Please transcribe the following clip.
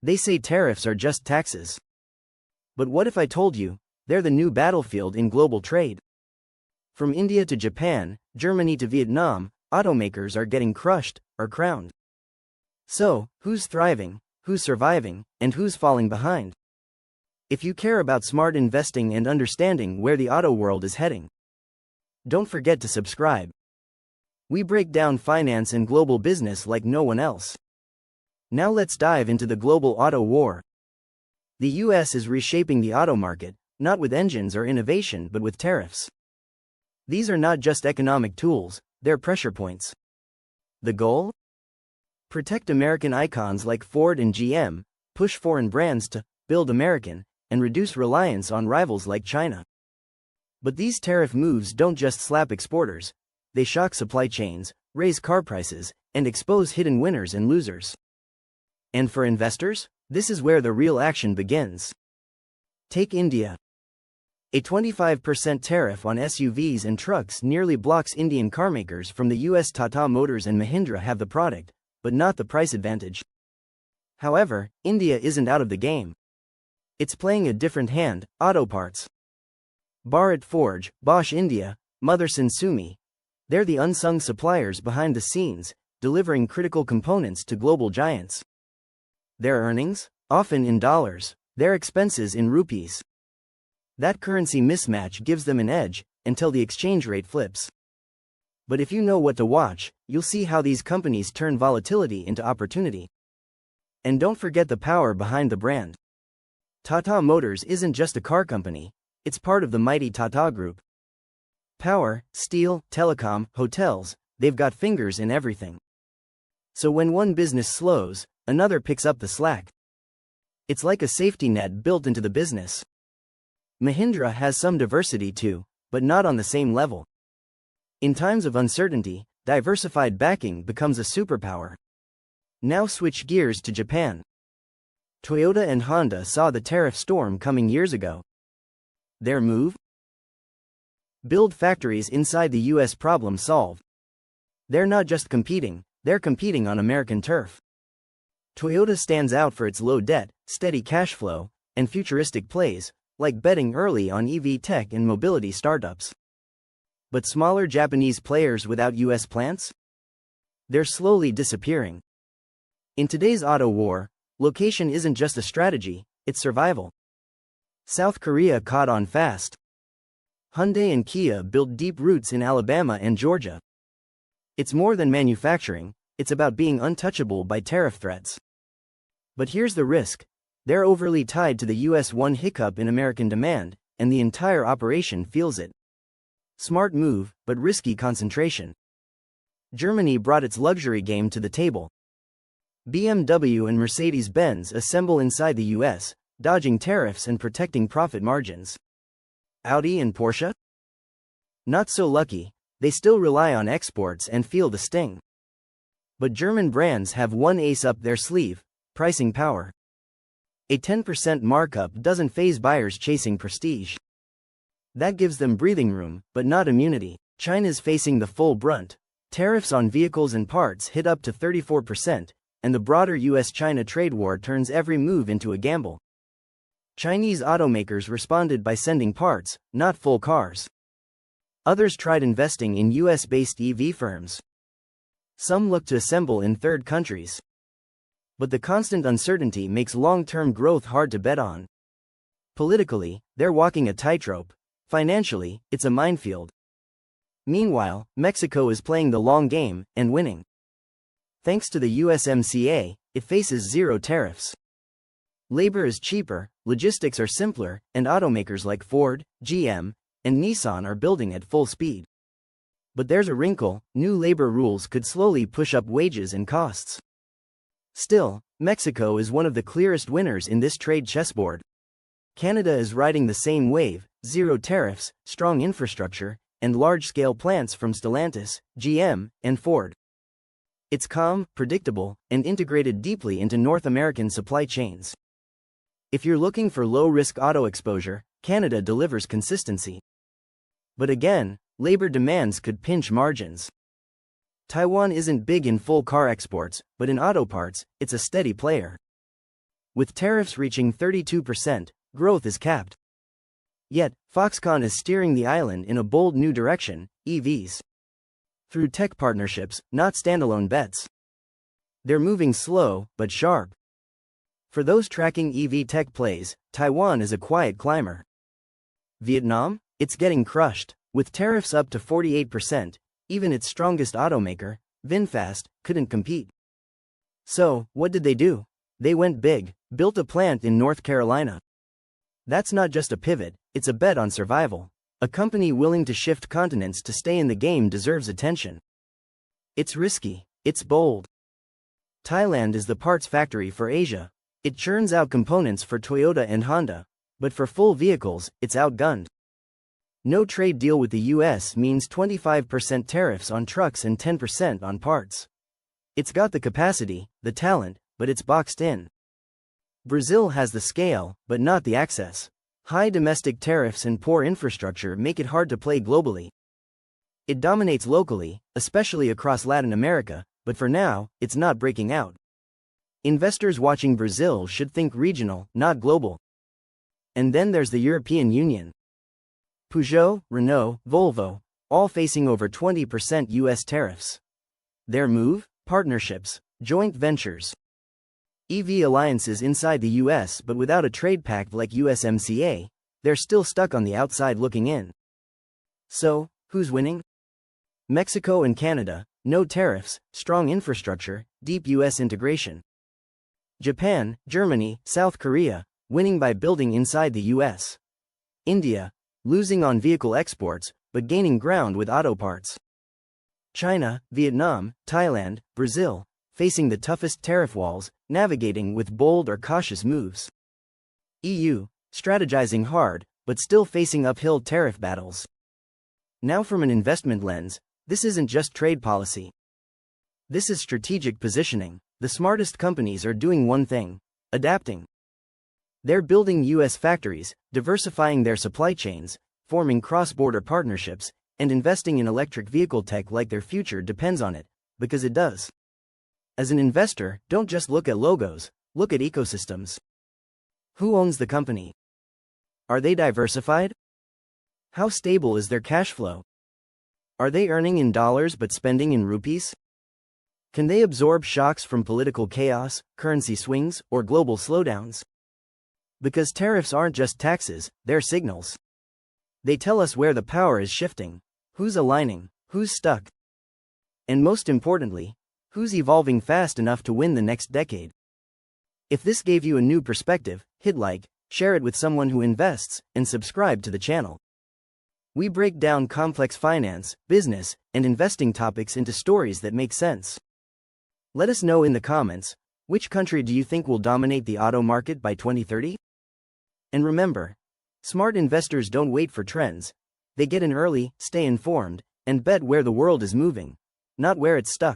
They say tariffs are just taxes. But what if I told you, they're the new battlefield in global trade? From India to Japan, Germany to Vietnam, automakers are getting crushed, or crowned. So, who's thriving, who's surviving, and who's falling behind? If you care about smart investing and understanding where the auto world is heading, don't forget to subscribe. We break down finance and global business like no one else. Now let's dive into the global auto war. The US is reshaping the auto market, not with engines or innovation but with tariffs. These are not just economic tools, they're pressure points. The goal? Protect American icons like Ford and GM, push foreign brands to build American, and reduce reliance on rivals like China. But these tariff moves don't just slap exporters, they shock supply chains, raise car prices, and expose hidden winners and losers. And for investors, this is where the real action begins. Take India. A 25% tariff on SUVs and trucks nearly blocks Indian carmakers from the US. Tata Motors and Mahindra have the product, but not the price advantage. However, India isn't out of the game. It's playing a different hand: auto parts. Bharat Forge, Bosch India, Motherson Sumi. They're the unsung suppliers behind the scenes, delivering critical components to global giants. Their earnings? Often in dollars, their expenses in rupees. That currency mismatch gives them an edge, until the exchange rate flips. But if you know what to watch, you'll see how these companies turn volatility into opportunity. And don't forget the power behind the brand. Tata Motors isn't just a car company, it's part of the mighty Tata Group. Power, steel, telecom, hotels, they've got fingers in everything. So when one business slows, another picks up the slack. It's like a safety net built into the business. Mahindra has some diversity too, but not on the same level. In times of uncertainty, diversified backing becomes a superpower. Now switch gears to Japan. Toyota and Honda saw the tariff storm coming years ago. Their move? Build factories inside the US. Problem solved. They're not just competing, they're competing on American turf. Toyota stands out for its low debt, steady cash flow, and futuristic plays, like betting early on EV tech and mobility startups. But smaller Japanese players without US plants? They're slowly disappearing. In today's auto war, location isn't just a strategy, it's survival. South Korea caught on fast. Hyundai and Kia built deep roots in Alabama and Georgia. It's more than manufacturing, it's about being untouchable by tariff threats. But here's the risk: they're overly tied to the US. One hiccup in American demand, and the entire operation feels it. Smart move, but risky concentration. Germany brought its luxury game to the table. BMW and Mercedes-Benz assemble inside the US, dodging tariffs and protecting profit margins. Audi and Porsche? Not so lucky, they still rely on exports and feel the sting. But German brands have one ace up their sleeve: pricing power. A 10% markup doesn't faze buyers chasing prestige. That gives them breathing room, but not immunity. China's facing the full brunt. Tariffs on vehicles and parts hit up to 34%, and the broader US-China trade war turns every move into a gamble. Chinese automakers responded by sending parts, not full cars. Others tried investing in US-based EV firms. Some look to assemble in third countries. But the constant uncertainty makes long-term growth hard to bet on. Politically, they're walking a tightrope. Financially, it's a minefield. Meanwhile, Mexico is playing the long game, and winning. Thanks to the USMCA, it faces zero tariffs. Labor is cheaper, logistics are simpler, and automakers like Ford, GM, and Nissan are building at full speed. But there's a wrinkle: new labor rules could slowly push up wages and costs. Still, Mexico is one of the clearest winners in this trade chessboard. Canada is riding the same wave: zero tariffs, strong infrastructure, and large-scale plants from Stellantis, GM, and Ford. It's calm, predictable, and integrated deeply into North American supply chains. If you're looking for low-risk auto exposure, Canada delivers consistency. But again, labor demands could pinch margins. Taiwan isn't big in full car exports, but in auto parts, it's a steady player. With tariffs reaching 32%, growth is capped. Yet, Foxconn is steering the island in a bold new direction, EVs. Through tech partnerships, not standalone bets. They're moving slow, but sharp. For those tracking EV tech plays, Taiwan is a quiet climber. Vietnam? It's getting crushed. With tariffs up to 48%, even its strongest automaker, VinFast, couldn't compete. So, what did they do? They went big, built a plant in North Carolina. That's not just a pivot, it's a bet on survival. A company willing to shift continents to stay in the game deserves attention. It's risky, it's bold. Thailand is the parts factory for Asia. It churns out components for Toyota and Honda, but for full vehicles, it's outgunned. No trade deal with the US means 25% tariffs on trucks and 10% on parts. It's got the capacity, the talent, but it's boxed in. Brazil has the scale, but not the access. High domestic tariffs and poor infrastructure make it hard to play globally. It dominates locally, especially across Latin America, but for now, it's not breaking out. Investors watching Brazil should think regional, not global. And then there's the European Union. Peugeot, Renault, Volvo, all facing over 20% US tariffs. Their move? Partnerships, joint ventures. EV alliances inside the US but without a trade pact like USMCA, they're still stuck on the outside looking in. So, who's winning? Mexico and Canada, no tariffs, strong infrastructure, deep US integration. Japan, Germany, South Korea, winning by building inside the US. India, losing on vehicle exports, but gaining ground with auto parts. China, Vietnam, Thailand, Brazil, facing the toughest tariff walls, navigating with bold or cautious moves. EU, strategizing hard, but still facing uphill tariff battles. Now from an investment lens, this isn't just trade policy. This is strategic positioning. The smartest companies are doing one thing: adapting. They're building US factories, diversifying their supply chains, forming cross-border partnerships, and investing in electric vehicle tech like their future depends on it, because it does. As an investor, don't just look at logos, look at ecosystems. Who owns the company? Are they diversified? How stable is their cash flow? Are they earning in dollars but spending in rupees? Can they absorb shocks from political chaos, currency swings, or global slowdowns? Because tariffs aren't just taxes, they're signals. They tell us where the power is shifting, who's aligning, who's stuck, and most importantly, who's evolving fast enough to win the next decade. If this gave you a new perspective, hit like, share it with someone who invests, and subscribe to the channel. We break down complex finance, business, and investing topics into stories that make sense. Let us know in the comments, which country do you think will dominate the auto market by 2030? And remember, smart investors don't wait for trends. They get in early, stay informed, and bet where the world is moving, not where it's stuck.